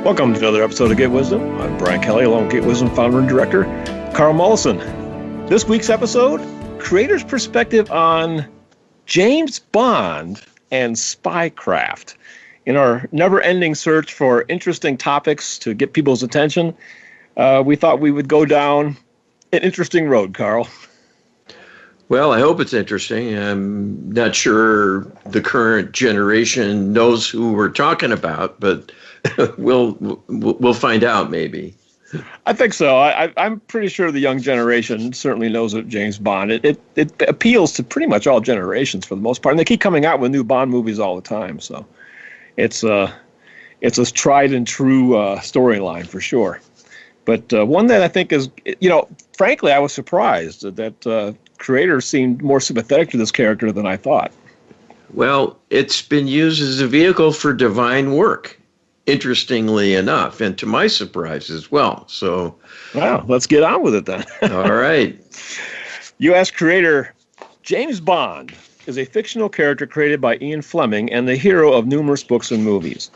Welcome to another episode of Get Wisdom. I'm Brian Kelly, along with Get Wisdom founder and director, Carl Mollison. This week's episode, creator's perspective on James Bond and Spycraft. In our never-ending search for interesting topics to get people's attention, we thought we would go down an interesting road, Carl. Well, I hope it's interesting. I'm not sure the current generation knows who we're talking about, but we'll find out maybe. I think so. I'm pretty sure the young generation certainly knows of James Bond. It appeals to pretty much all generations for the most part, and they keep coming out with new Bond movies all the time. So it's a tried and true storyline for sure. But one that I think is, frankly, I was surprised that creator seemed more sympathetic to this character than I thought. Well, it's been used as a vehicle for divine work, interestingly enough, and to my surprise as well. So, wow, let's get on with it then. All right. U.S. creator James Bond is a fictional character created by Ian Fleming and the hero of numerous books and movies.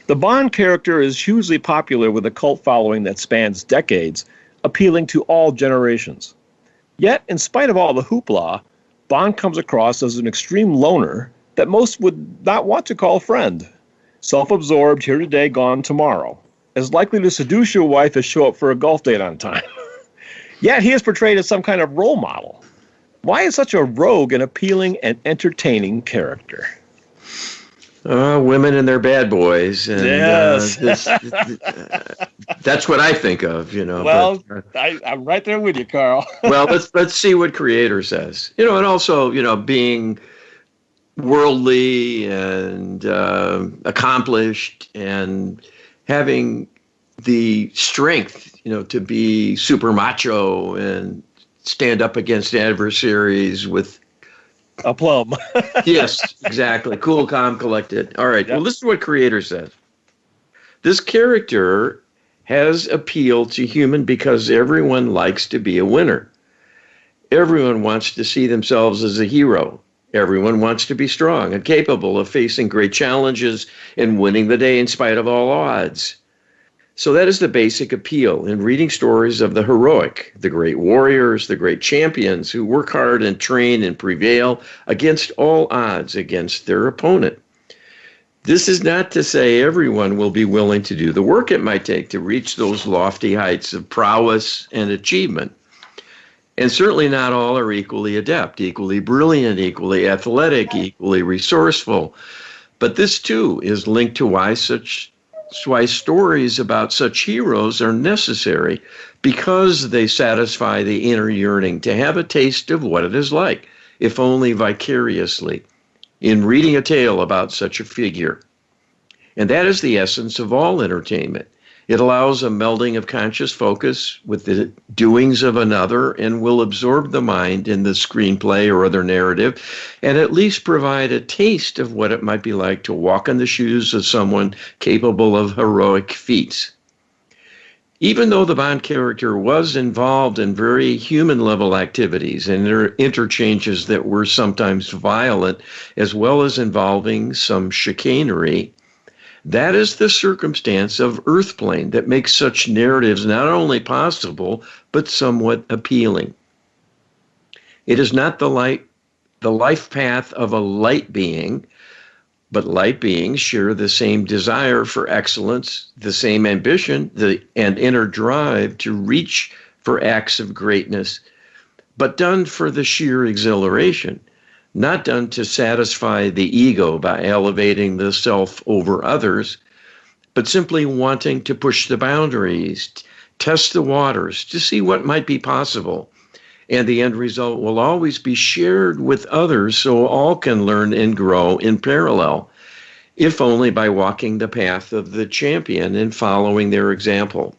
The Bond character is hugely popular with a cult following that spans decades, appealing to all generations. Yet, in spite of all the hoopla, Bond comes across as an extreme loner that most would not want to call a friend. Self-absorbed, here today, gone tomorrow. As likely to seduce your wife as show up for a golf date on time. Yet he is portrayed as some kind of role model. Why is such a rogue an appealing and entertaining character? Women and their bad boys. And, yes. That's what I think of, Well, I'm right there with you, Carl. Well, let's see what creator says. And also, being worldly and accomplished and having the strength, to be super macho and stand up against adversaries with aplomb. Yes, exactly. Cool, calm, collected. All right. Yep. Well, this is what creator says. This character has appeal to human because everyone likes to be a winner. Everyone wants to see themselves as a hero. Everyone wants to be strong and capable of facing great challenges and winning the day in spite of all odds. So that is the basic appeal in reading stories of the heroic, the great warriors, the great champions who work hard and train and prevail against all odds against their opponent. This is not to say everyone will be willing to do the work it might take to reach those lofty heights of prowess and achievement. And certainly not all are equally adept, equally brilliant, equally athletic, equally resourceful. But this too is linked to why stories about such heroes are necessary, because they satisfy the inner yearning to have a taste of what it is like, if only vicariously, in reading a tale about such a figure. And that is the essence of all entertainment. It allows a melding of conscious focus with the doings of another and will absorb the mind in the screenplay or other narrative and at least provide a taste of what it might be like to walk in the shoes of someone capable of heroic feats. Even though the Bond character was involved in very human-level activities and interchanges that were sometimes violent, as well as involving some chicanery, that is the circumstance of Earthplane that makes such narratives not only possible, but somewhat appealing. It is not the life path of a light being, but light beings share the same desire for excellence, the same ambition, and inner drive to reach for acts of greatness, but done for the sheer exhilaration. Not done to satisfy the ego by elevating the self over others, but simply wanting to push the boundaries, test the waters, to see what might be possible. And the end result will always be shared with others so all can learn and grow in parallel, if only by walking the path of the champion and following their example.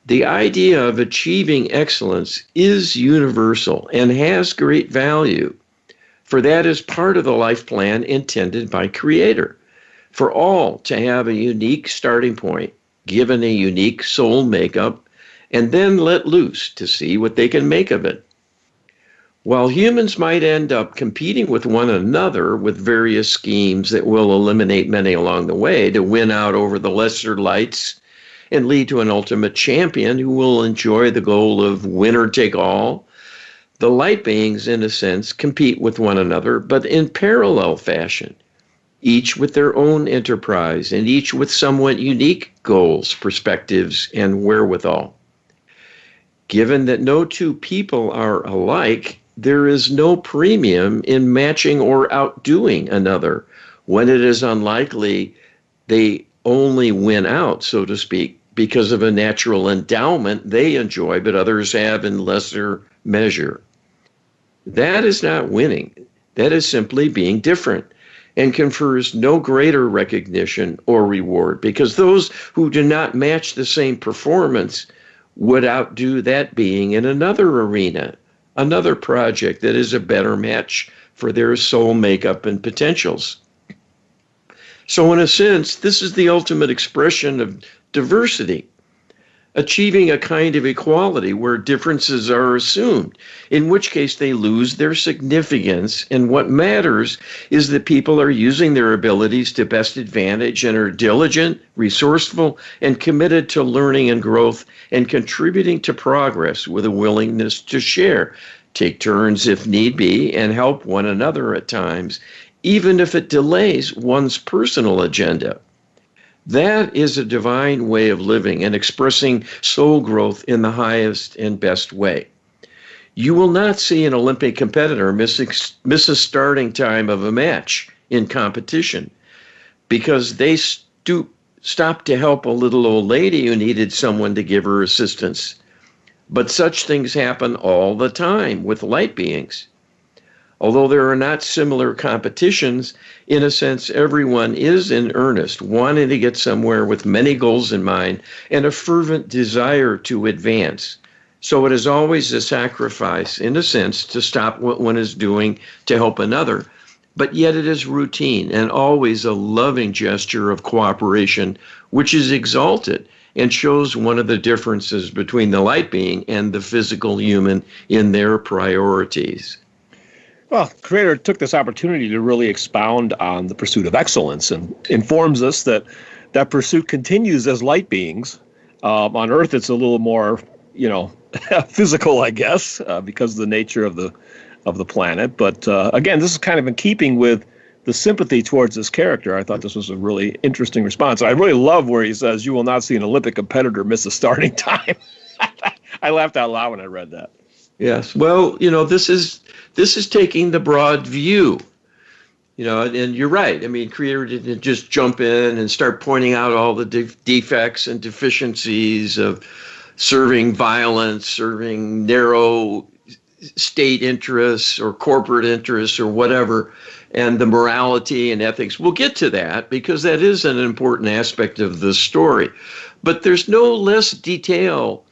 The idea of achieving excellence is universal and has great value. For that is part of the life plan intended by Creator, for all to have a unique starting point, given a unique soul makeup, and then let loose to see what they can make of it. While humans might end up competing with one another with various schemes that will eliminate many along the way to win out over the lesser lights and lead to an ultimate champion who will enjoy the goal of winner take all, the light beings, in a sense, compete with one another, but in parallel fashion, each with their own enterprise and each with somewhat unique goals, perspectives, and wherewithal. Given that no two people are alike, there is no premium in matching or outdoing another when it is unlikely they only win out, so to speak, because of a natural endowment they enjoy but others have in lesser measure. That is not winning. That is simply being different and confers no greater recognition or reward because those who do not match the same performance would outdo that being in another arena, another project that is a better match for their soul makeup and potentials. So in a sense, this is the ultimate expression of diversity, achieving a kind of equality where differences are assumed, in which case they lose their significance, and what matters is that people are using their abilities to best advantage and are diligent, resourceful, and committed to learning and growth and contributing to progress with a willingness to share, take turns if need be, and help one another at times, even if it delays one's personal agenda. That is a divine way of living and expressing soul growth in the highest and best way. You will not see an Olympic competitor miss a starting time of a match in competition because they stopped to help a little old lady who needed someone to give her assistance. But such things happen all the time with light beings. Although there are not similar competitions, in a sense, everyone is in earnest, wanting to get somewhere with many goals in mind and a fervent desire to advance. So it is always a sacrifice, in a sense, to stop what one is doing to help another. But yet it is routine and always a loving gesture of cooperation, which is exalted and shows one of the differences between the light being and the physical human in their priorities. Well, Creator took this opportunity to really expound on the pursuit of excellence and informs us that that pursuit continues as light beings. On Earth, it's a little more, physical, I guess, because of the nature of the planet. But again, this is kind of in keeping with the sympathy towards this character. I thought this was a really interesting response. I really love where he says, "You will not see an Olympic competitor miss a starting time." I laughed out loud when I read that. Yes. Well, this is taking the broad view, and you're right. I mean, Creator didn't just jump in and start pointing out all the defects and deficiencies of serving violence, serving narrow state interests or corporate interests or whatever, and the morality and ethics. We'll get to that because that is an important aspect of the story. But there's no less detail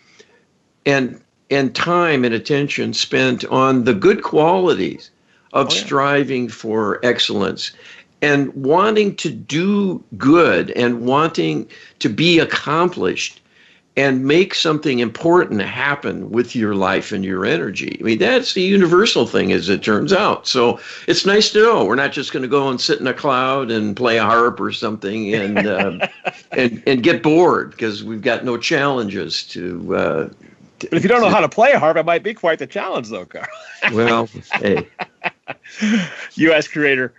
and time and attention spent on the good qualities of striving for excellence and wanting to do good and wanting to be accomplished and make something important happen with your life and your energy. I mean, that's a universal thing as it turns out. So it's nice to know we're not just going to go and sit in a cloud and play a harp or something and and get bored because we've got no challenges to but if you don't know how to play a harp, it might be quite the challenge, though, Carl. Well, hey. U.S. Creator,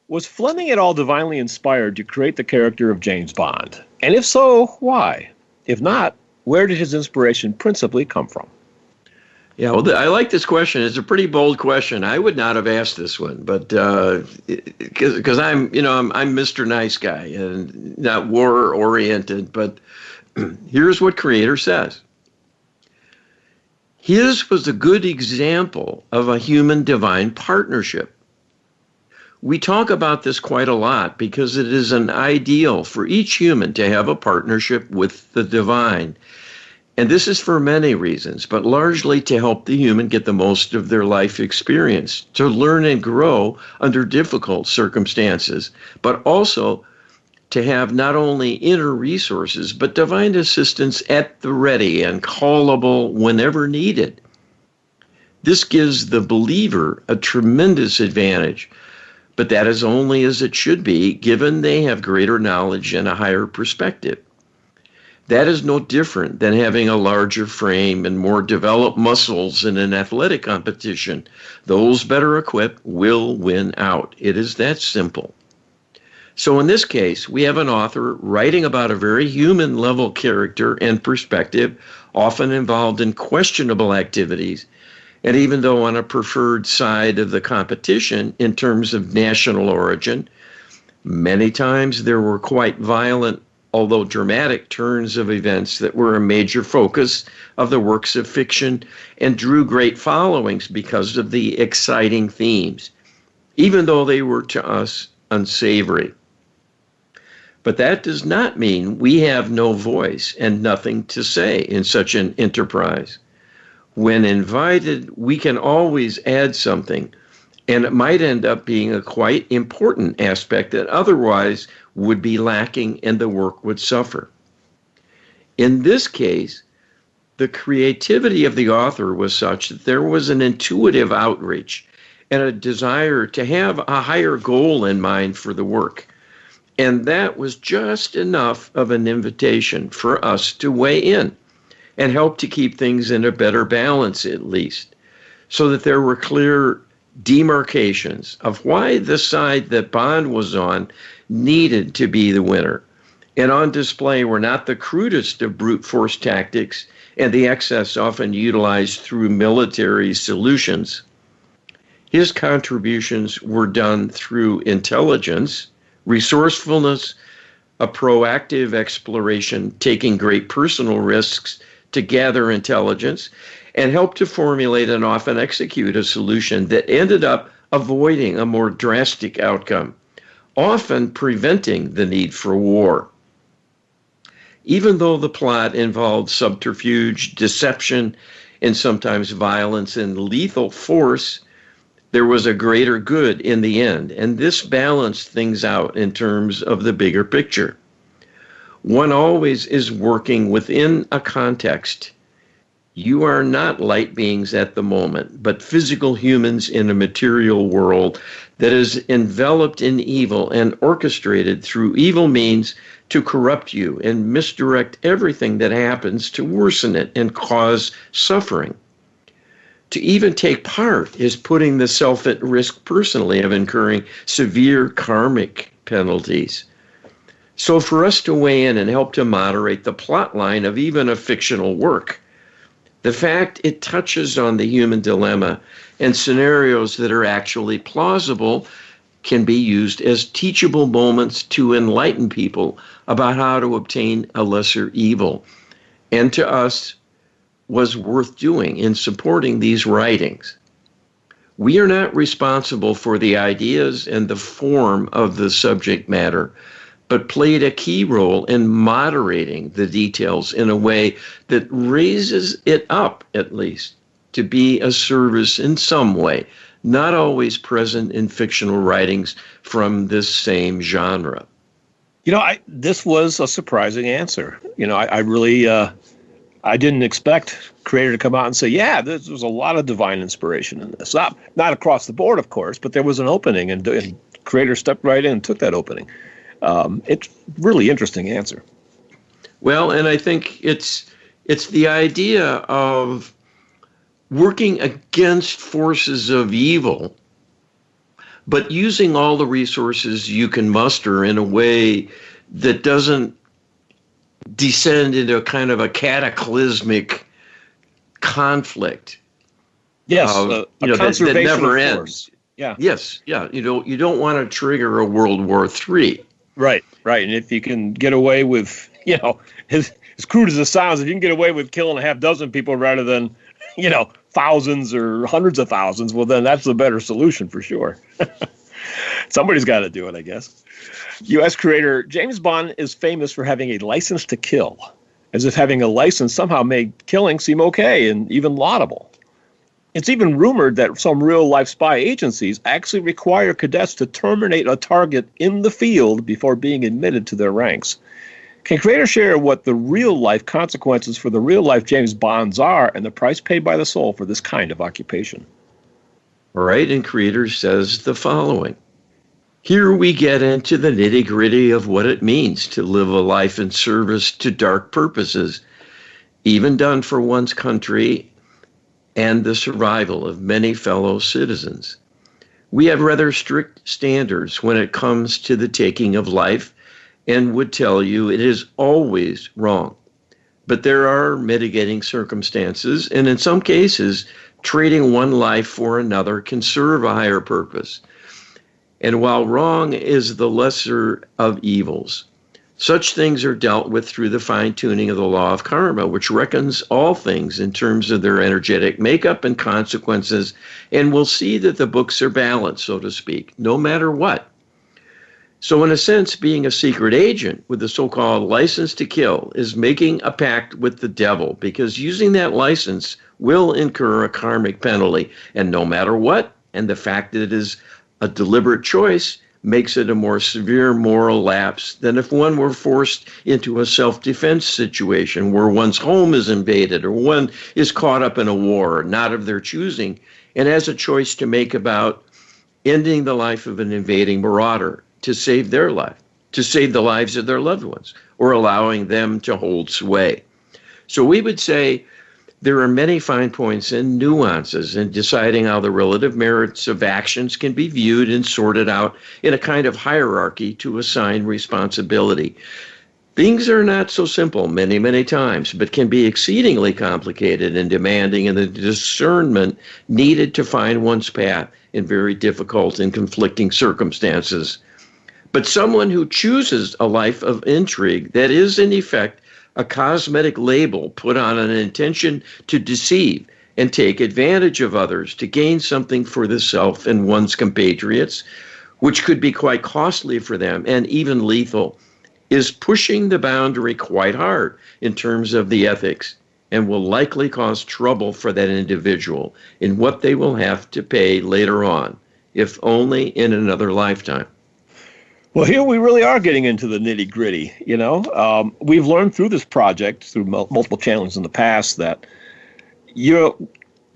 was Fleming at all divinely inspired to create the character of James Bond? And if so, why? If not, where did his inspiration principally come from? Yeah, well, I like this question. It's a pretty bold question. I would not have asked this one, but because I'm Mr. Nice Guy and not war-oriented. But here's what Creator says. His was a good example of a human-divine partnership. We talk about this quite a lot because it is an ideal for each human to have a partnership with the divine. And this is for many reasons, but largely to help the human get the most of their life experience, to learn and grow under difficult circumstances, but also to have not only inner resources, but divine assistance at the ready and callable whenever needed. This gives the believer a tremendous advantage, but that is only as it should be, given they have greater knowledge and a higher perspective. That is no different than having a larger frame and more developed muscles in an athletic competition. Those better equipped will win out. It is that simple. So in this case, we have an author writing about a very human level character and perspective, often involved in questionable activities, and even though on a preferred side of the competition in terms of national origin, many times there were quite violent, although dramatic, turns of events that were a major focus of the works of fiction and drew great followings because of the exciting themes, even though they were to us unsavory. But that does not mean we have no voice and nothing to say in such an enterprise. When invited, we can always add something, and it might end up being a quite important aspect that otherwise would be lacking and the work would suffer. In this case, the creativity of the author was such that there was an intuitive outreach and a desire to have a higher goal in mind for the work. And that was just enough of an invitation for us to weigh in and help to keep things in a better balance, at least, so that there were clear demarcations of why the side that Bond was on needed to be the winner. And on display were not the crudest of brute force tactics and the excess often utilized through military solutions. His contributions were done through intelligence, resourcefulness, a proactive exploration, taking great personal risks to gather intelligence, and help to formulate and often execute a solution that ended up avoiding a more drastic outcome, often preventing the need for war. Even though the plot involved subterfuge, deception, and sometimes violence and lethal force, there was a greater good in the end, and this balanced things out in terms of the bigger picture. One always is working within a context. You are not light beings at the moment, but physical humans in a material world that is enveloped in evil and orchestrated through evil means to corrupt you and misdirect everything that happens to worsen it and cause suffering. To even take part is putting the self at risk personally of incurring severe karmic penalties. So for us to weigh in and help to moderate the plot line of even a fictional work, the fact it touches on the human dilemma and scenarios that are actually plausible can be used as teachable moments to enlighten people about how to obtain a lesser evil, and to us was worth doing in supporting these writings. We are not responsible for the ideas and the form of the subject matter, but played a key role in moderating the details in a way that raises it up, at least, to be a service in some way, not always present in fictional writings from this same genre. This was a surprising answer. I really, I didn't expect creator to come out and say, yeah, there was a lot of divine inspiration in this. Not across the board, of course, but there was an opening, and creator stepped right in and took that opening. It's really interesting answer. Well, and I think it's the idea of working against forces of evil, but using all the resources you can muster in a way that doesn't descend into a kind of a cataclysmic conflict. Yes, a conservation that never of ends. Force. Yeah. Yes, yeah. You don't want to trigger a World War III. Right. And if you can get away with, as crude as it sounds, if you can get away with killing a half dozen people rather than, thousands or hundreds of thousands, well, then that's the better solution for sure. Somebody's got to do it, I guess. U.S. creator James Bond is famous for having a license to kill, as if having a license somehow made killing seem okay and even laudable. It's even rumored that some real-life spy agencies actually require cadets to terminate a target in the field before being admitted to their ranks. Can creator share what the real-life consequences for the real-life James Bonds are and the price paid by the soul for this kind of occupation? All right, and creator says the following. Here we get into the nitty-gritty of what it means to live a life in service to dark purposes, even done for one's country and the survival of many fellow citizens. We have rather strict standards when it comes to the taking of life and would tell you it is always wrong. But there are mitigating circumstances, and in some cases, trading one life for another can serve a higher purpose. And while wrong is the lesser of evils, such things are dealt with through the fine-tuning of the law of karma, which reckons all things in terms of their energetic makeup and consequences, and will see that the books are balanced, so to speak, no matter what. So in a sense, being a secret agent with the so-called license to kill is making a pact with the devil, because using that license will incur a karmic penalty, and no matter what, and the fact that it is a deliberate choice makes it a more severe moral lapse than if one were forced into a self-defense situation where one's home is invaded or one is caught up in a war, not of their choosing, and has a choice to make about ending the life of an invading marauder to save their life, to save the lives of their loved ones, or allowing them to hold sway. So we would say there are many fine points and nuances in deciding how the relative merits of actions can be viewed and sorted out in a kind of hierarchy to assign responsibility. Things are not so simple many, many times, but can be exceedingly complicated and demanding in the discernment needed to find one's path in very difficult and conflicting circumstances. But someone who chooses a life of intrigue that is, in effect, a cosmetic label put on an intention to deceive and take advantage of others to gain something for the self and one's compatriots, which could be quite costly for them and even lethal, is pushing the boundary quite hard in terms of the ethics and will likely cause trouble for that individual in what they will have to pay later on, if only in another lifetime. Well, here we really are getting into the nitty gritty. We've learned through this project, through multiple challenges in the past, that you're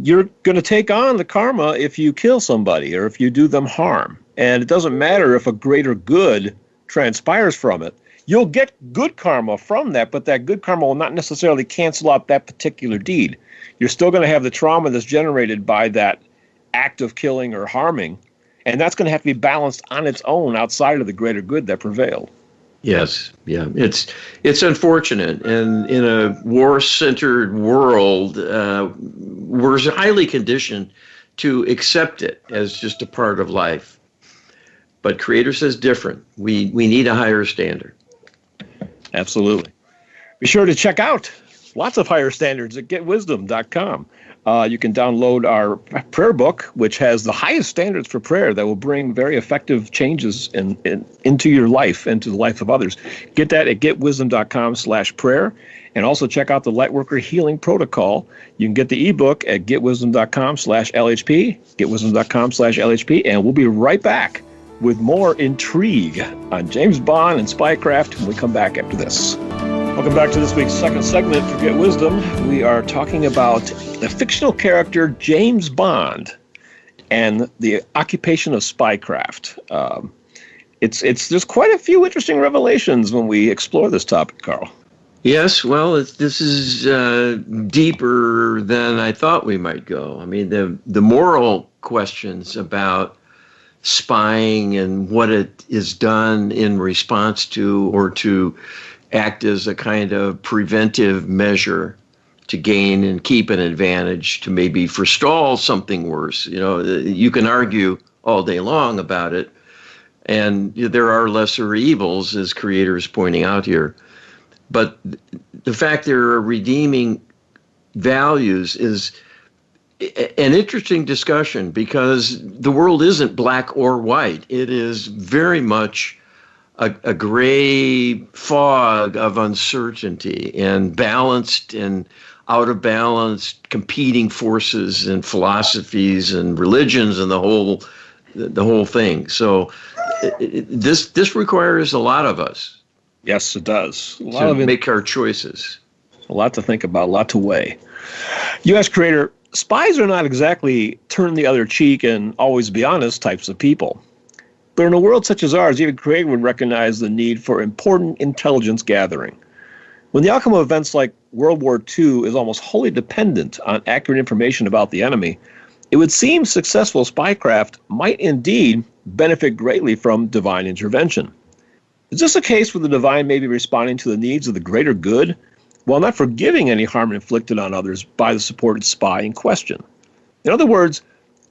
going to take on the karma if you kill somebody or if you do them harm. And it doesn't matter if a greater good transpires from it. You'll get good karma from that, but that good karma will not necessarily cancel out that particular deed. You're still going to have the trauma that's generated by that act of killing or harming. And that's going to have to be balanced on its own outside of the greater good that prevailed. Yes, yeah. It's unfortunate. And in a war-centered world, we're highly conditioned to accept it as just a part of life. But Creator says different. We need a higher standard. Absolutely. Be sure to check out lots of higher standards at getwisdom.com. You can download our prayer book, which has the highest standards for prayer that will bring very effective changes into your life, into the life of others. Get that at getwisdom.com/prayer. And also check out the Lightworker Healing Protocol. You can get the ebook at getwisdom.com/LHP, getwisdom.com/LHP, and we'll be right back with more intrigue on James Bond and Spycraft when we come back after this. Welcome back to this week's second segment for Get Wisdom. We are talking about the fictional character James Bond and the occupation of spycraft. There's quite a few interesting revelations when we explore this topic, Carl. Yes, well, this is deeper than I thought we might go. I mean, the moral questions about spying and what it is done in response to or to act as a kind of preventive measure to gain and keep an advantage to maybe forestall something worse. You can argue all day long about it, and there are lesser evils, as Creator is pointing out here. But the fact there are redeeming values is an interesting discussion, because the world isn't black or white. It is very much a gray fog of uncertainty and balanced and out of balance competing forces and philosophies and religions and the whole thing. So this requires a lot of us Yes, it does. To make our choices. A lot to think about, a lot to weigh. U.S. creator, spies are not exactly turn the other cheek and always be honest types of people. But in a world such as ours, even creator would recognize the need for important intelligence gathering. When the outcome of events like World War II is almost wholly dependent on accurate information about the enemy, it would seem successful spycraft might indeed benefit greatly from divine intervention. Is this a case where the divine may be responding to the needs of the greater good, while not forgiving any harm inflicted on others by the supported spy in question? In other words,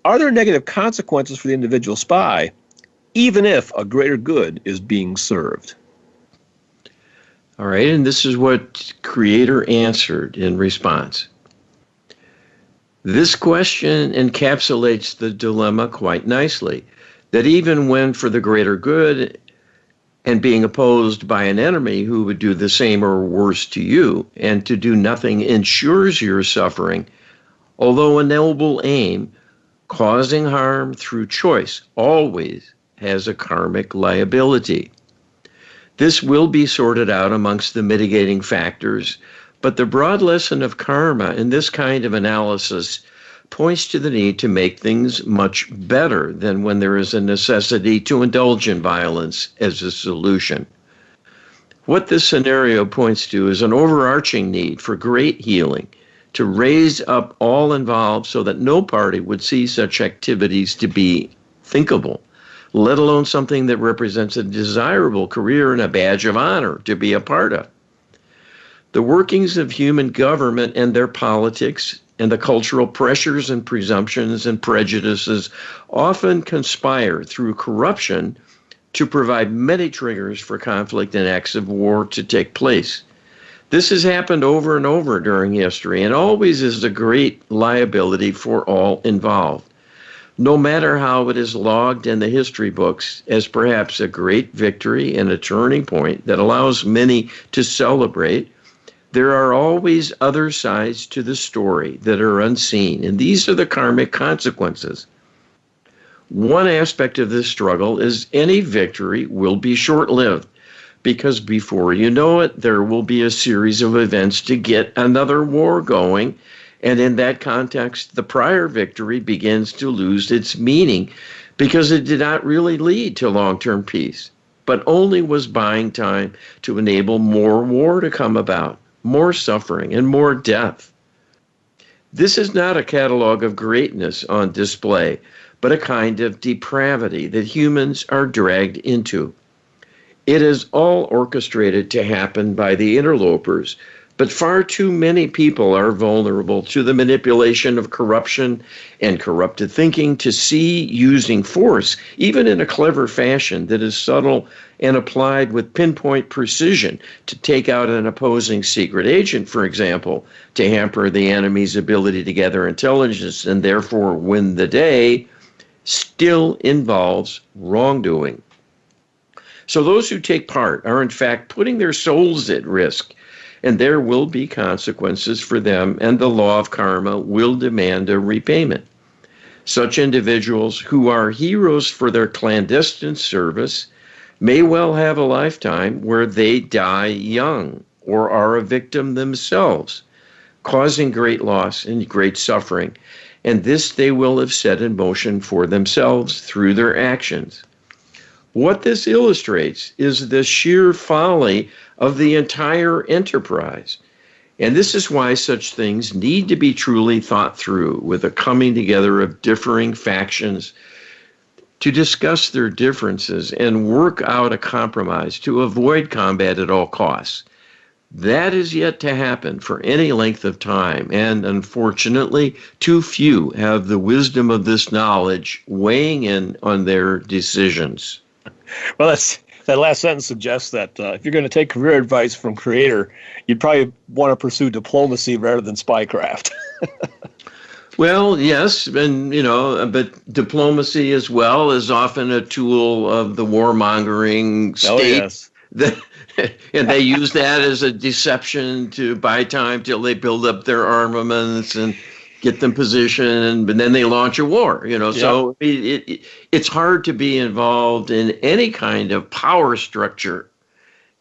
are there negative consequences for the individual spy, even if a greater good is being served? All right, and this is what Creator answered in response. This question encapsulates the dilemma quite nicely, that even when for the greater good and being opposed by an enemy who would do the same or worse to you, and to do nothing ensures your suffering, although a noble aim, causing harm through choice always has a karmic liability. This will be sorted out amongst the mitigating factors, but the broad lesson of karma in this kind of analysis points to the need to make things much better than when there is a necessity to indulge in violence as a solution. What this scenario points to is an overarching need for great healing, to raise up all involved so that no party would see such activities to be thinkable, let alone something that represents a desirable career and a badge of honor to be a part of. The workings of human government and their politics and the cultural pressures and presumptions and prejudices often conspire through corruption to provide many triggers for conflict and acts of war to take place. This has happened over and over during history and always is a great liability for all involved. No matter how it is logged in the history books as perhaps a great victory and a turning point that allows many to celebrate, there are always other sides to the story that are unseen, and these are the karmic consequences. One aspect of this struggle is any victory will be short-lived, because before you know it, there will be a series of events to get another war going, and in that context, the prior victory begins to lose its meaning because it did not really lead to long-term peace, but only was buying time to enable more war to come about, more suffering, and more death. This is not a catalog of greatness on display, but a kind of depravity that humans are dragged into. It is all orchestrated to happen by the interlopers, but far too many people are vulnerable to the manipulation of corruption and corrupted thinking to see using force, even in a clever fashion that is subtle and applied with pinpoint precision to take out an opposing secret agent, for example, to hamper the enemy's ability to gather intelligence and therefore win the day, still involves wrongdoing. So those who take part are in fact putting their souls at risk, and there will be consequences for them, and the law of karma will demand a repayment. Such individuals who are heroes for their clandestine service may well have a lifetime where they die young or are a victim themselves, causing great loss and great suffering, and this they will have set in motion for themselves through their actions. What this illustrates is the sheer folly of the entire enterprise. And this is why such things need to be truly thought through with a coming together of differing factions to discuss their differences and work out a compromise to avoid combat at all costs. That is yet to happen for any length of time, and unfortunately, too few have the wisdom of this knowledge weighing in on their decisions. Well, that last sentence suggests that if you're going to take career advice from Creator, you'd probably want to pursue diplomacy rather than spycraft. Well, yes, and but diplomacy as well is often a tool of the warmongering state. Oh, yes. And they use that as a deception to buy time till they build up their armaments and get them positioned, and then they launch a war. Yep. So it's hard to be involved in any kind of power structure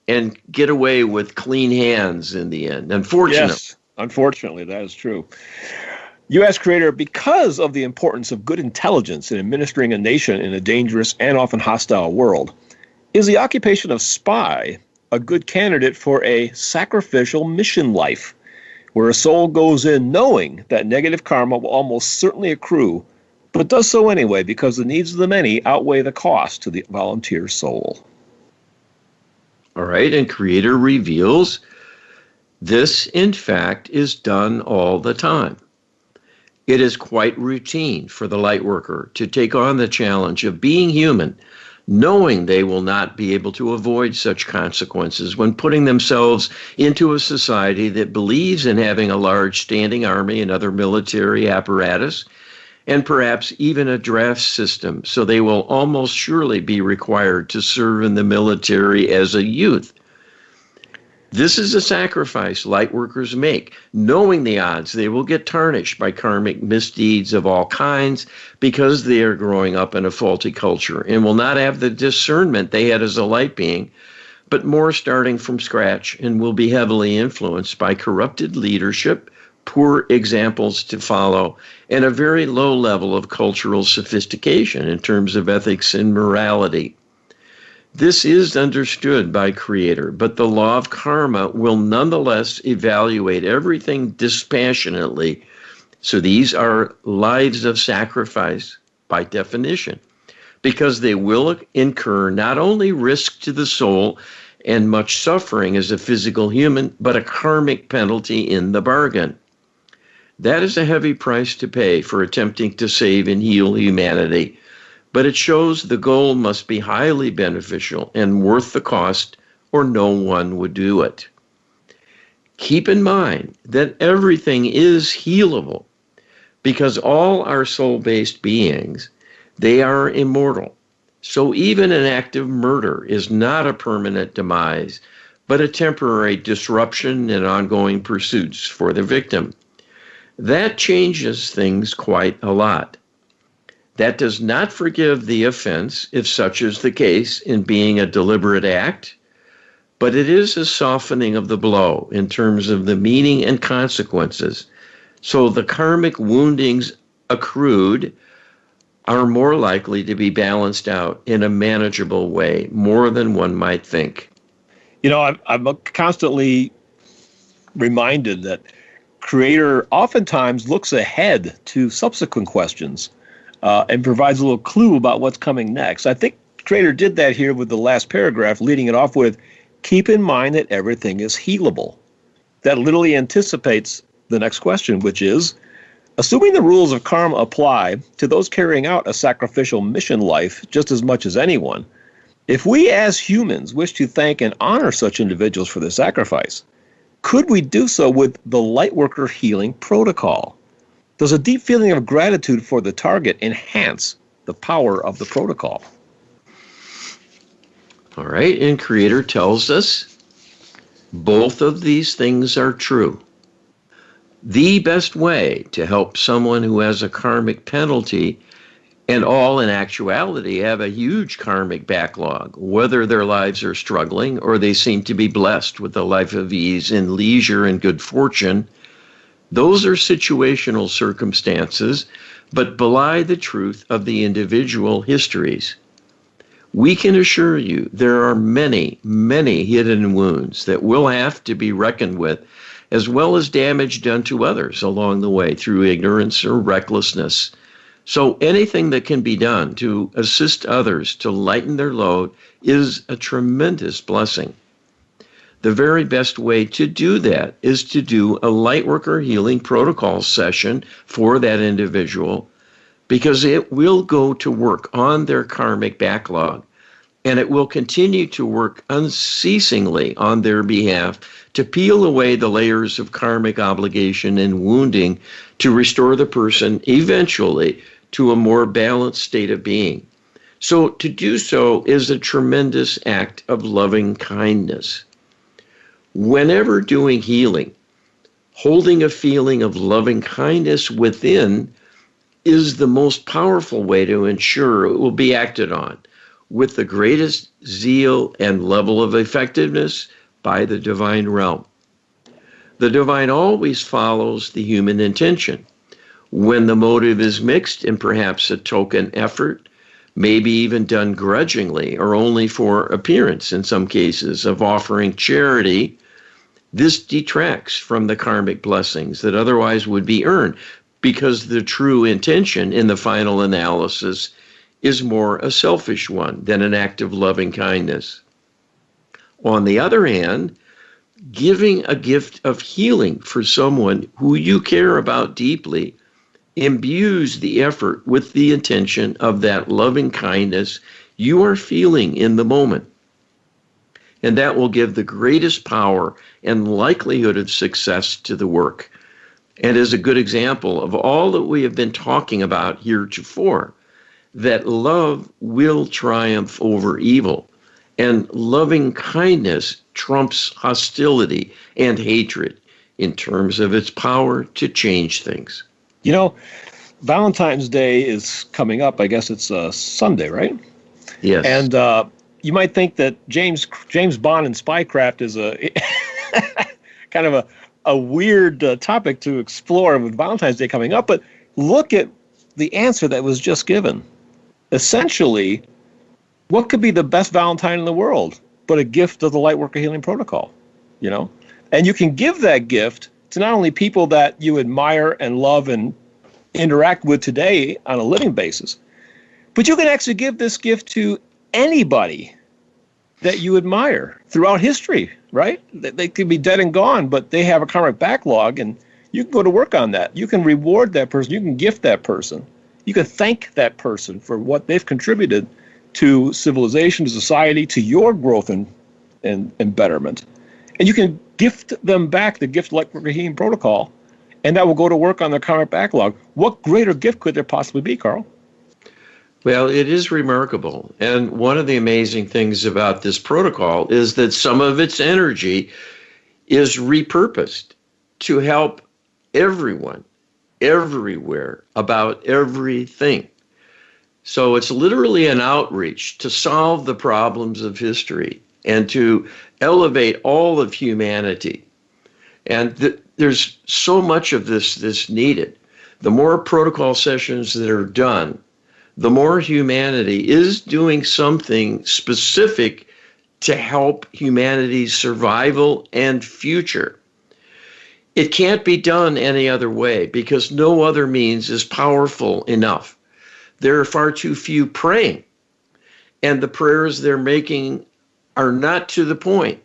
and get away with clean hands in the end. Unfortunately. Yes, unfortunately, that is true. U.S. creator, because of the importance of good intelligence in administering a nation in a dangerous and often hostile world, is the occupation of spy a good candidate for a sacrificial mission life, where a soul goes in knowing that negative karma will almost certainly accrue, but does so anyway because the needs of the many outweigh the cost to the volunteer soul? All right, and Creator reveals this, in fact, is done all the time. It is quite routine for the light worker to take on the challenge of being human, knowing they will not be able to avoid such consequences when putting themselves into a society that believes in having a large standing army and other military apparatus, and perhaps even a draft system, so they will almost surely be required to serve in the military as a youth. This is a sacrifice light workers make, knowing the odds they will get tarnished by karmic misdeeds of all kinds because they are growing up in a faulty culture and will not have the discernment they had as a light being, but more starting from scratch, and will be heavily influenced by corrupted leadership, poor examples to follow, and a very low level of cultural sophistication in terms of ethics and morality. This is understood by Creator, but the law of karma will nonetheless evaluate everything dispassionately. So these are lives of sacrifice by definition, because they will incur not only risk to the soul and much suffering as a physical human, but a karmic penalty in the bargain. That is a heavy price to pay for attempting to save and heal humanity. But it shows the goal must be highly beneficial and worth the cost, or no one would do it. Keep in mind that everything is healable, because all are soul-based beings. They are immortal. So even an act of murder is not a permanent demise, but a temporary disruption in ongoing pursuits for the victim. That changes things quite a lot. That does not forgive the offense, if such is the case in being a deliberate act, but it is a softening of the blow in terms of the meaning and consequences. So the karmic woundings accrued are more likely to be balanced out in a manageable way, more than one might think. You know, I'm constantly reminded that Creator oftentimes looks ahead to subsequent questions and provides a little clue about what's coming next. I think Creator did that here with the last paragraph, leading it off with, keep in mind that everything is healable. That literally anticipates the next question, which is, assuming the rules of karma apply to those carrying out a sacrificial mission life just as much as anyone, if we as humans wish to thank and honor such individuals for their sacrifice, could we do so with the Lightworker Healing Protocol? Does a deep feeling of gratitude for the target enhance the power of the protocol? All right, and Creator tells us both of these things are true. The best way to help someone who has a karmic penalty, and all in actuality have a huge karmic backlog, whether their lives are struggling or they seem to be blessed with a life of ease and leisure and good fortune, those are situational circumstances, but belie the truth of the individual histories. We can assure you there are many, many hidden wounds that will have to be reckoned with, as well as damage done to others along the way through ignorance or recklessness. So anything that can be done to assist others to lighten their load is a tremendous blessing. The very best way to do that is to do a Lightworker Healing Protocol session for that individual, because it will go to work on their karmic backlog, and it will continue to work unceasingly on their behalf to peel away the layers of karmic obligation and wounding to restore the person eventually to a more balanced state of being. So to do so is a tremendous act of loving kindness. Whenever doing healing, holding a feeling of loving kindness within is the most powerful way to ensure it will be acted on. with the greatest zeal and level of effectiveness by the divine realm. The divine always follows the human intention. When the motive is mixed and perhaps a token effort, maybe even done grudgingly or only for appearance in some cases of offering charity, this detracts from the karmic blessings that otherwise would be earned, because the true intention in the final analysis is more a selfish one than an act of loving kindness. On the other hand, giving a gift of healing for someone who you care about deeply imbues the effort with the intention of that loving kindness you are feeling in the moment. And that will give the greatest power and likelihood of success to the work. And is a good example of all that we have been talking about heretofore, that love will triumph over evil, and loving kindness trumps hostility and hatred in terms of its power to change things. You know, Valentine's Day is coming up. I guess it's Sunday, right? Yes. And you might think that James Bond and Spycraft is a kind of a weird topic to explore with Valentine's Day coming up, but look at the answer that was just given. Essentially, what could be the best Valentine in the world but a gift of the Lightworker Healing Protocol, you know? And you can give that gift to not only people that you admire and love and interact with today on a living basis, but you can actually give this gift to anybody that you admire throughout history, right? They could be dead and gone, but they have a karmic backlog, and you can go to work on that. You can reward that person. You can gift that person. You can thank that person for what they've contributed to civilization, to society, to your growth and betterment. And you can gift them back the gift like Healing Protocol, and that will go to work on their karmic backlog. What greater gift could there possibly be, Carl? Well, it is remarkable. And one of the amazing things about this protocol is that some of its energy is repurposed to help everyone, everywhere, about everything. So it's literally an outreach to solve the problems of history and to elevate all of humanity. And there's so much of this needed. The more protocol sessions that are done, the more humanity is doing something specific to help humanity's survival and future. It can't be done any other way because no other means is powerful enough. There are far too few praying, and the prayers they're making are not to the point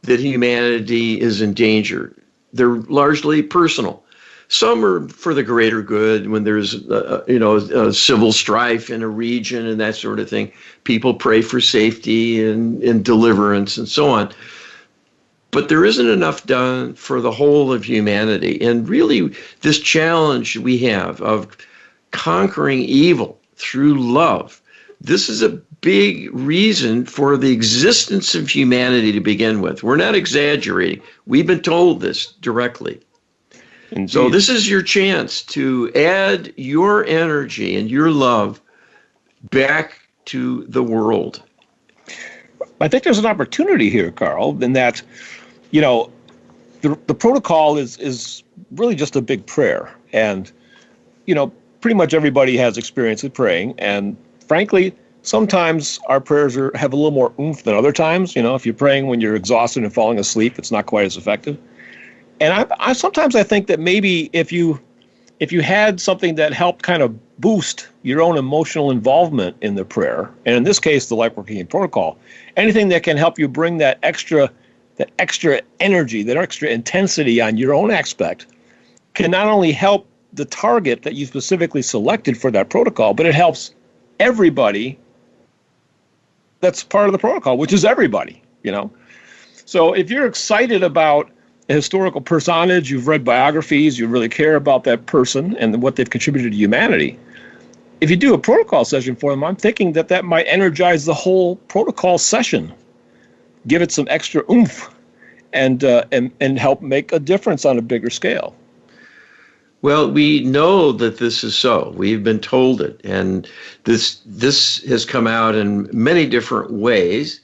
that humanity is in danger. They're largely personal. Some are for the greater good when there's, civil strife in a region and that sort of thing. People pray for safety and deliverance and so on. But there isn't enough done for the whole of humanity. And really, this challenge we have of conquering evil through love, this is a big reason for the existence of humanity to begin with. We're not exaggerating. We've been told this directly. Indeed. So this is your chance to add your energy and your love back to the world. I think there's an opportunity here, Carl, in that, the protocol is really just a big prayer. And, pretty much everybody has experience with praying. And frankly, sometimes our prayers have a little more oomph than other times. If you're praying when you're exhausted and falling asleep, it's not quite as effective. And I sometimes think that maybe if you had something that helped kind of boost your own emotional involvement in the prayer, and in this case, the Lightworker Healing Protocol, anything that can help you bring that extra energy, that extra intensity on your own aspect, can not only help the target that you specifically selected for that protocol, but it helps everybody that's part of the protocol, which is everybody, So if you're excited about a historical personage, you've read biographies, you really care about that person and what they've contributed to humanity, if you do a protocol session for them, I'm thinking that might energize the whole protocol session, give it some extra oomph, and help make a difference on a bigger scale. Well, we know that this is so. We've been told it, and this has come out in many different ways.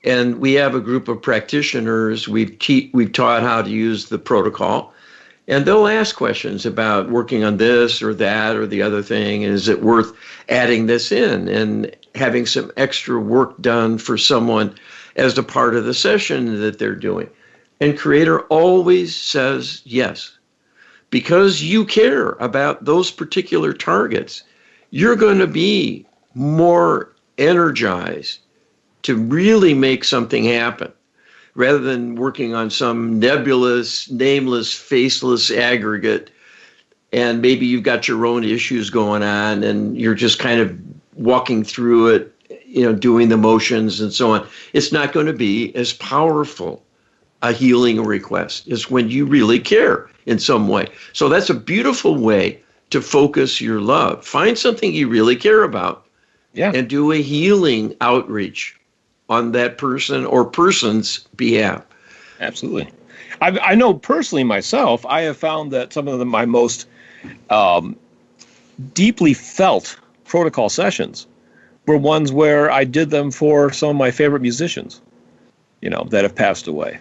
And we have a group of practitioners. We've taught how to use the protocol, and they'll ask questions about working on this or that or the other thing. And is it worth adding this in and having some extra work done for someone as a part of the session that they're doing? And Creator always says yes. Because you care about those particular targets, you're going to be more energized to really make something happen rather than working on some nebulous, nameless, faceless aggregate. And maybe you've got your own issues going on and you're just kind of walking through it, doing the motions and so on. It's not going to be as powerful a healing request as when you really care in some way. So that's a beautiful way to focus your love. Find something you really care about, and do a healing outreach on that person or person's behalf. Absolutely. I know personally myself, I have found that some of my most deeply felt protocol sessions were ones where I did them for some of my favorite musicians, that have passed away.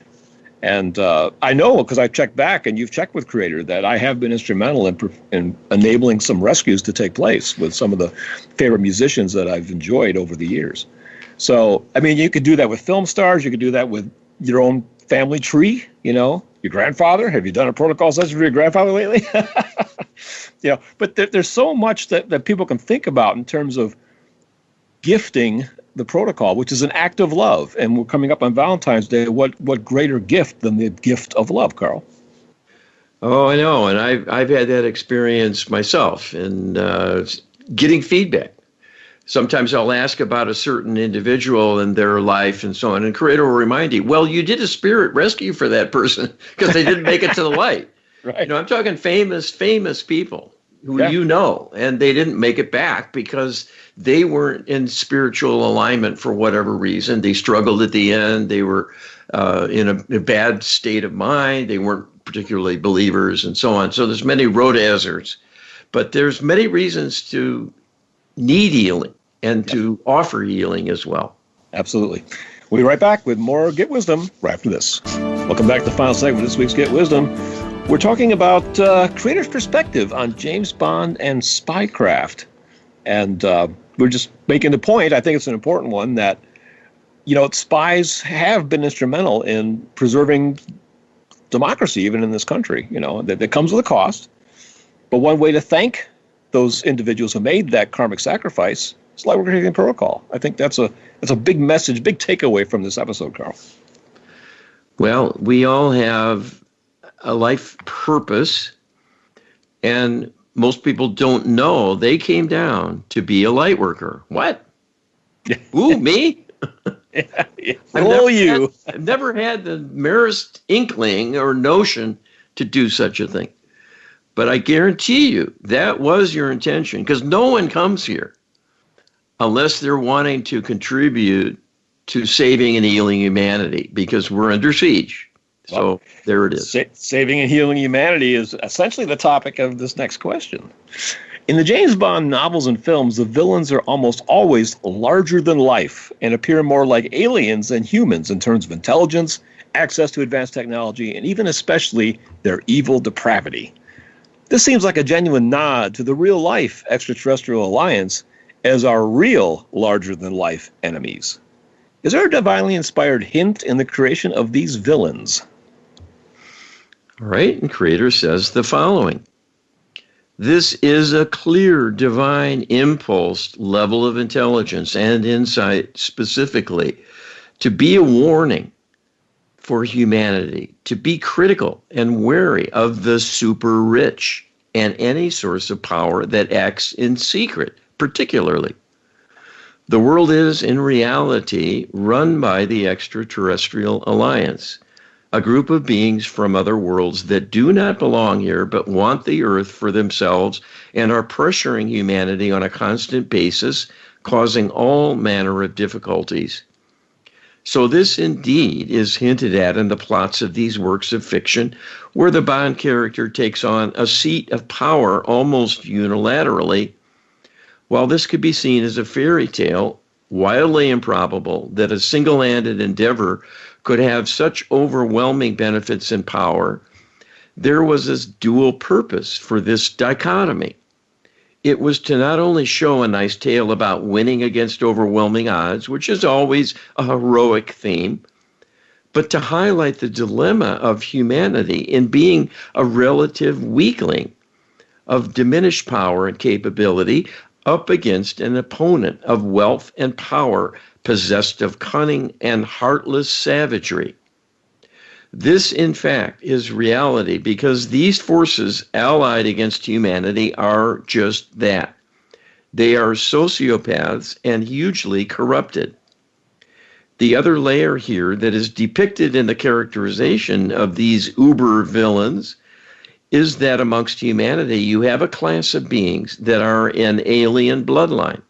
And I know, because I checked back, and you've checked with Creator, that I have been instrumental in enabling some rescues to take place with some of the favorite musicians that I've enjoyed over the years. So, you could do that with film stars. You could do that with your own family tree, your grandfather. Have you done a protocol session for your grandfather lately? But there's so much that people can think about in terms of gifting the protocol, which is an act of love. And we're coming up on Valentine's Day. What greater gift than the gift of love, Carl? Oh, I know. And I've had that experience myself in getting feedback. Sometimes I'll ask about a certain individual and their life and so on. And Creator will remind you, well, you did a spirit rescue for that person because they didn't make it to the light. Right. I'm talking famous people who and they didn't make it back because they weren't in spiritual alignment for whatever reason. They struggled at the end. They were in a bad state of mind. They weren't particularly believers and so on. So there's many road hazards, but there's many reasons to need healing and to offer healing as well. Absolutely. We'll be right back with more Get Wisdom right after this. Welcome back to the final segment of this week's Get Wisdom. We're talking about Creator's perspective on James Bond and Spycraft. And we're just making the point, I think it's an important one, that, spies have been instrumental in preserving democracy, even in this country. That comes with a cost. But one way to thank those individuals who made that karmic sacrifice is like we're creating protocol. I think that's a big message, big takeaway from this episode, Carl. Well, we all have a life purpose, and most people don't know they came down to be a light worker. What? Ooh, me? I've never had the merest inkling or notion to do such a thing. But I guarantee you that was your intention, because no one comes here unless they're wanting to contribute to saving and healing humanity, because we're under siege. So there it is. Saving and healing humanity is essentially the topic of this next question. In the James Bond novels and films, the villains are almost always larger than life and appear more like aliens than humans in terms of intelligence, access to advanced technology, and even especially their evil depravity. This seems like a genuine nod to the real-life extraterrestrial alliance as our real larger-than-life enemies. Is there a divinely inspired hint in the creation of these villains? All right, and Creator says the following. This is a clear divine impulse level of intelligence and insight specifically to be a warning for humanity, to be critical and wary of the super rich and any source of power that acts in secret, particularly. The world is, in reality, run by the Extraterrestrial Alliance, a group of beings from other worlds that do not belong here but want the Earth for themselves and are pressuring humanity on a constant basis, causing all manner of difficulties. So this indeed is hinted at in the plots of these works of fiction, where the Bond character takes on a seat of power almost unilaterally. While this could be seen as a fairy tale, wildly improbable that a single-handed endeavor could have such overwhelming benefits and power, there was this dual purpose for this dichotomy. It was to not only show a nice tale about winning against overwhelming odds, which is always a heroic theme, but to highlight the dilemma of humanity in being a relative weakling of diminished power and capability up against an opponent of wealth and power possessed of cunning and heartless savagery. This, in fact, is reality because these forces allied against humanity are just that. They are sociopaths and hugely corrupted. The other layer here that is depicted in the characterization of these uber villains is that amongst humanity you have a class of beings that are an alien bloodline.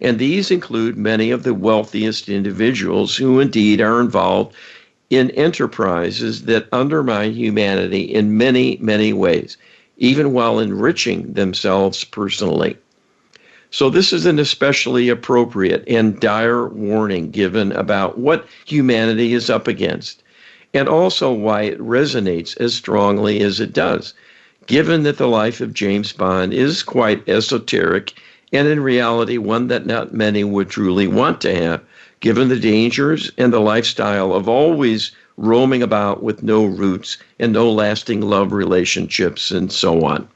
And these include many of the wealthiest individuals who indeed are involved in enterprises that undermine humanity in many, many ways, even while enriching themselves personally. So this is an especially appropriate and dire warning given about what humanity is up against, and also why it resonates as strongly as it does, given that the life of James Bond is quite esoteric and in reality one that not many would truly want to have, given the dangers and the lifestyle of always roaming about with no roots and no lasting love relationships and so on.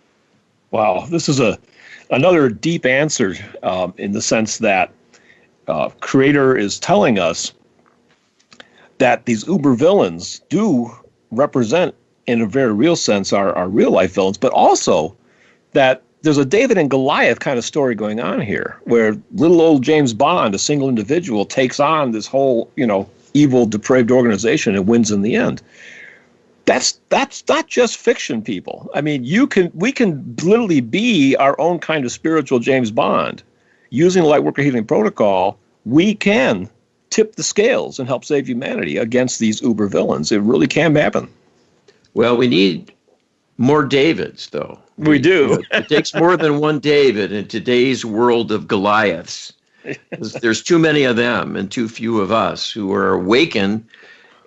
Wow, this is another deep answer in the sense that creator is telling us that these uber villains do represent, in a very real sense, our real life villains, but also that there's a David and Goliath kind of story going on here, where little old James Bond, a single individual, takes on this whole, evil, depraved organization and wins in the end. That's not just fiction, people. I mean, we can literally be our own kind of spiritual James Bond. Using the Lightworker Healing Protocol, we can tip the scales and help save humanity against these uber villains. It really can happen. Well, we need more Davids, though. We do. It takes more than one David in today's world of Goliaths. There's too many of them and too few of us who are awakened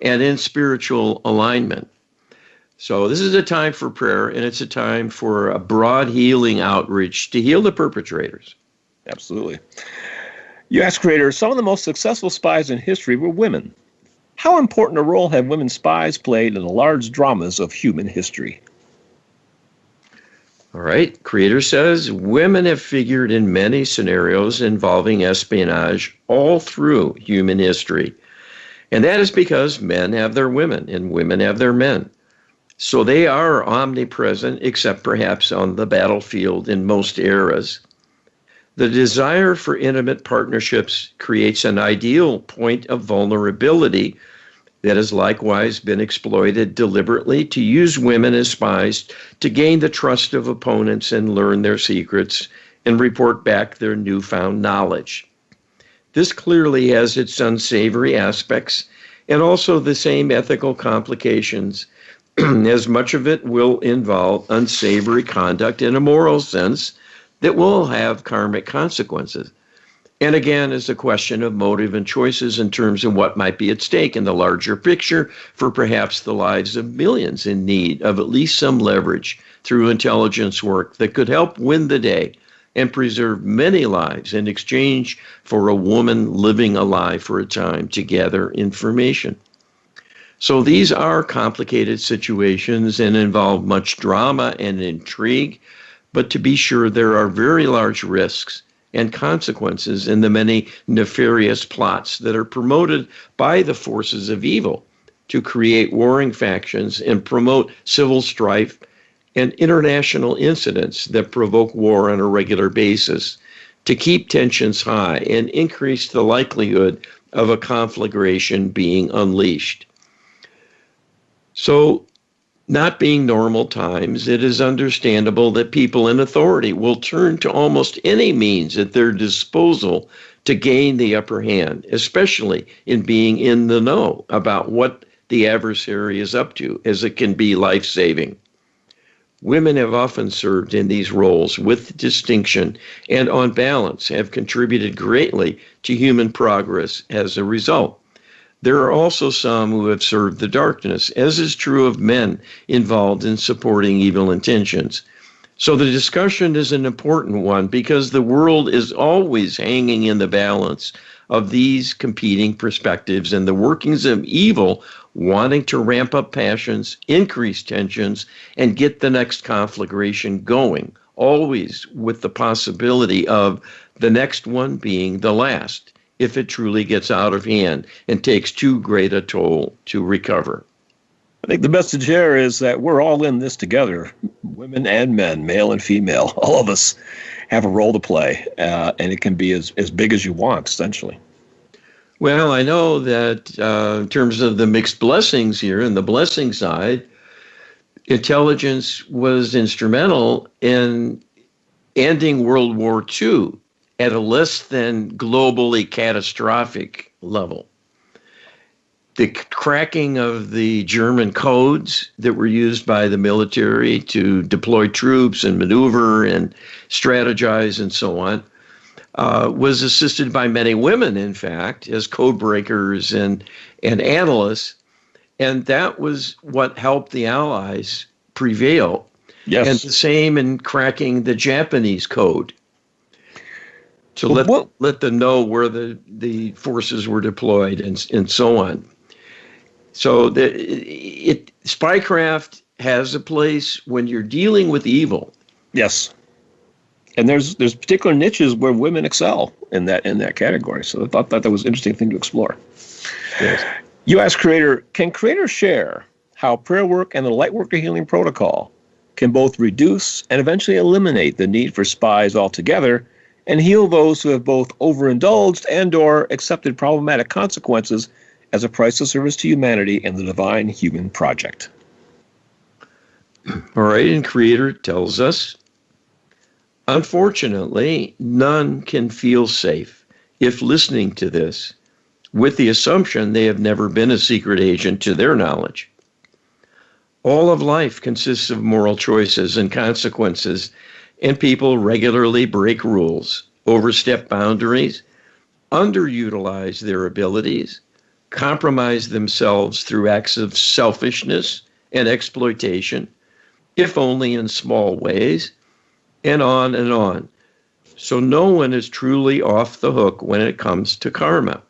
and in spiritual alignment. So this is a time for prayer, and it's a time for a broad healing outreach to heal the perpetrators. Absolutely. You asked creator, some of the most successful spies in history were women. How important a role have women spies played in the large dramas of human history? All right. Creator says women have figured in many scenarios involving espionage all through human history. And that is because men have their women and women have their men. So they are omnipresent, except perhaps on the battlefield in most eras. The desire for intimate partnerships creates an ideal point of vulnerability that has likewise been exploited deliberately to use women as spies to gain the trust of opponents and learn their secrets and report back their newfound knowledge. This clearly has its unsavory aspects and also the same ethical complications, as much of it will involve unsavory conduct in a moral sense that will have karmic consequences. And again, is a question of motive and choices in terms of what might be at stake in the larger picture for perhaps the lives of millions in need of at least some leverage through intelligence work that could help win the day and preserve many lives in exchange for a woman living a lie for a time to gather information. So these are complicated situations and involve much drama and intrigue, but to be sure, there are very large risks and consequences in the many nefarious plots that are promoted by the forces of evil to create warring factions and promote civil strife and international incidents that provoke war on a regular basis to keep tensions high and increase the likelihood of a conflagration being unleashed. So Not being normal times, it is understandable that people in authority will turn to almost any means at their disposal to gain the upper hand, especially in being in the know about what the adversary is up to, as it can be life-saving. Women have often served in these roles with distinction and, on balance, have contributed greatly to human progress as a result. There are also some who have served the darkness, as is true of men involved in supporting evil intentions. So the discussion is an important one because the world is always hanging in the balance of these competing perspectives and the workings of evil wanting to ramp up passions, increase tensions, and get the next conflagration going, always with the possibility of the next one being the last, if it truly gets out of hand and takes too great a toll to recover. I think the message here is that we're all in this together, women and men, male and female. All of us have a role to play, and it can be as big as you want, essentially. Well, I know that in terms of the mixed blessings here and the blessing side, intelligence was instrumental in ending World War II at a less than globally catastrophic level. The cracking of the German codes that were used by the military to deploy troops and maneuver and strategize and so on was assisted by many women, in fact, as code breakers and analysts. And that was what helped the Allies prevail. Yes. And the same in cracking the Japanese code to let them know where the forces were deployed and so on. So Spycraft has a place when you're dealing with evil. Yes. And there's particular niches where women excel in that category. So I thought that was an interesting thing to explore. Yes. You asked Creator, can Creator share how prayer work and the Lightworker Healing Protocol can both reduce and eventually eliminate the need for spies altogether and heal those who have both overindulged and or accepted problematic consequences as a priceless service to humanity and the divine human project? All right, and Creator tells us, unfortunately, none can feel safe if listening to this with the assumption they have never been a secret agent to their knowledge. All of life consists of moral choices and consequences, and people regularly break rules, overstep boundaries, underutilize their abilities, compromise themselves through acts of selfishness and exploitation, if only in small ways, and on and on. So no one is truly off the hook when it comes to karma.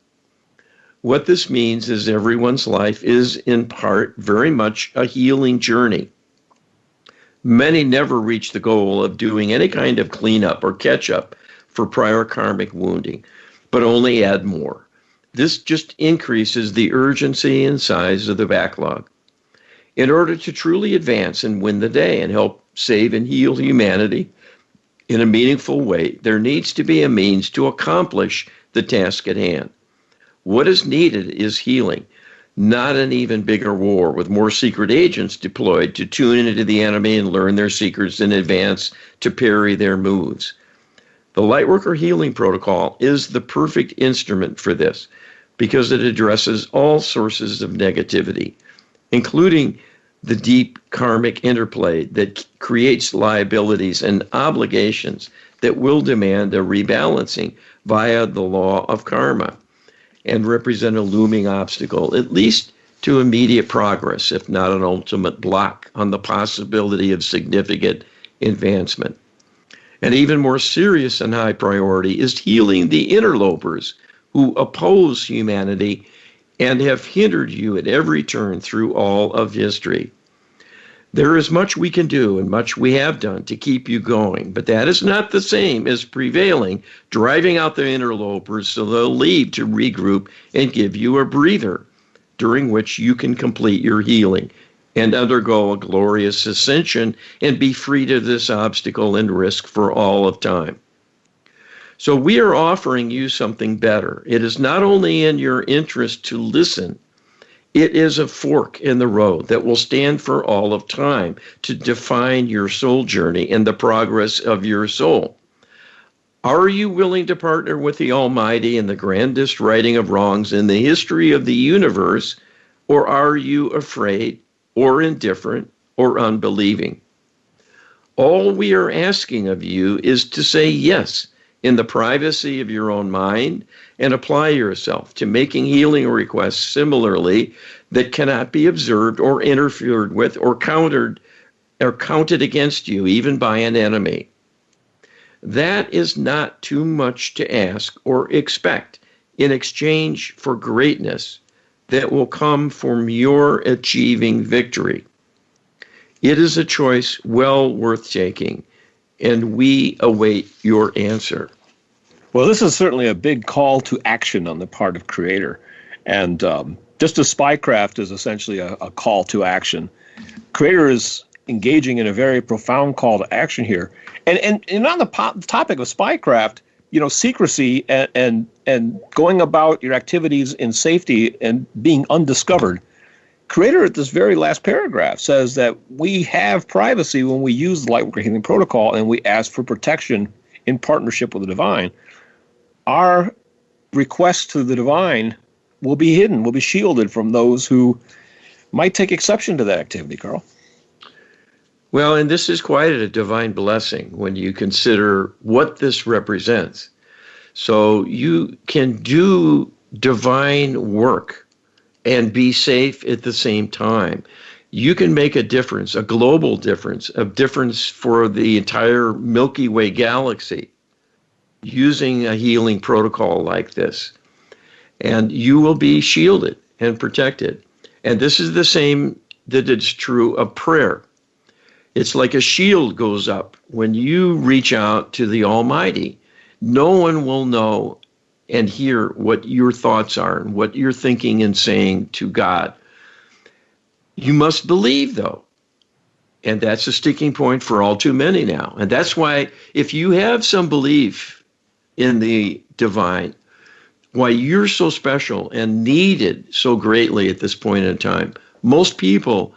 What this means is everyone's life is, in part, very much a healing journey. Many never reach the goal of doing any kind of cleanup or catch-up for prior karmic wounding, but only add more. This just increases the urgency and size of the backlog. In order to truly advance and win the day and help save and heal humanity in a meaningful way, there needs to be a means to accomplish the task at hand. What is needed is healing, not an even bigger war with more secret agents deployed to tune into the enemy and learn their secrets in advance to parry their moves. The Lightworker Healing Protocol is the perfect instrument for this because it addresses all sources of negativity, including the deep karmic interplay that creates liabilities and obligations that will demand a rebalancing via the law of karma and represent a looming obstacle, at least to immediate progress, if not an ultimate block on the possibility of significant advancement. An even more serious and high priority is healing the interlopers who oppose humanity and have hindered you at every turn through all of history. There is much we can do and much we have done to keep you going, but that is not the same as prevailing, driving out the interlopers so they'll leave to regroup and give you a breather, during which you can complete your healing and undergo a glorious ascension and be free to this obstacle and risk for all of time. So we are offering you something better. It is not only in your interest to listen, It is a fork in the road that will stand for all of time to define your soul journey and the progress of your soul. Are you willing to partner with the Almighty in the grandest righting of wrongs in the history of the universe, or are you afraid or indifferent or unbelieving? All we are asking of you is to say yes in the privacy of your own mind and apply yourself to making healing requests similarly that cannot be observed or interfered with or countered or counted against you even by an enemy. That is not too much to ask or expect in exchange for greatness that will come from your achieving victory. It is a choice well worth taking, and we await your answer. Well, this is certainly a big call to action on the part of Creator. And just as Spycraft is essentially a call to action, Creator is engaging in a very profound call to action here. And on the topic of Spycraft, secrecy and going about your activities in safety and being undiscovered, Creator at this very last paragraph says that we have privacy when we use the Lightworker Healing Protocol and we ask for protection in partnership with the divine. Our requests to the divine will be hidden, will be shielded from those who might take exception to that activity, Carl. Well, and this is quite a divine blessing when you consider what this represents. So you can do divine work and be safe at the same time. You can make a difference, a global difference, a difference for the entire Milky Way galaxy using a healing protocol like this. And you will be shielded and protected. And this is the same that is true of prayer. It's like a shield goes up when you reach out to the Almighty. No one will know and hear what your thoughts are and what you're thinking and saying to God. You must believe, though. And that's a sticking point for all too many now. And that's why if you have some belief in the divine, why you're so special and needed so greatly at this point in time, most people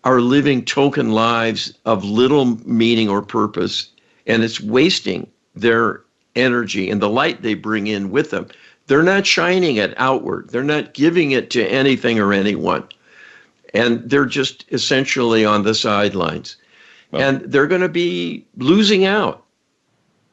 are living token lives of little meaning or purpose, and it's wasting their energy and the light they bring in with them. They're not shining it outward. They're not giving it to anything or anyone. And they're just essentially on the sidelines. Well, and they're going to be losing out.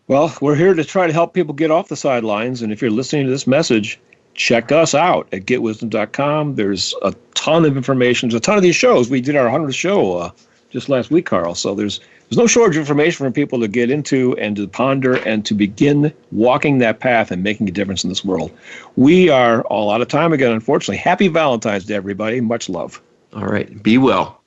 Well, we're here to try to help people get off the sidelines. And if you're listening to this message, check us out at getwisdom.com. There's a ton of information. There's a ton of these shows. We did our 100th show just last week, Carl. So there's no shortage of information for people to get into and to ponder and to begin walking that path and making a difference in this world. We are all out of time again, unfortunately. Happy Valentine's Day, everybody. Much love. All right. Be well.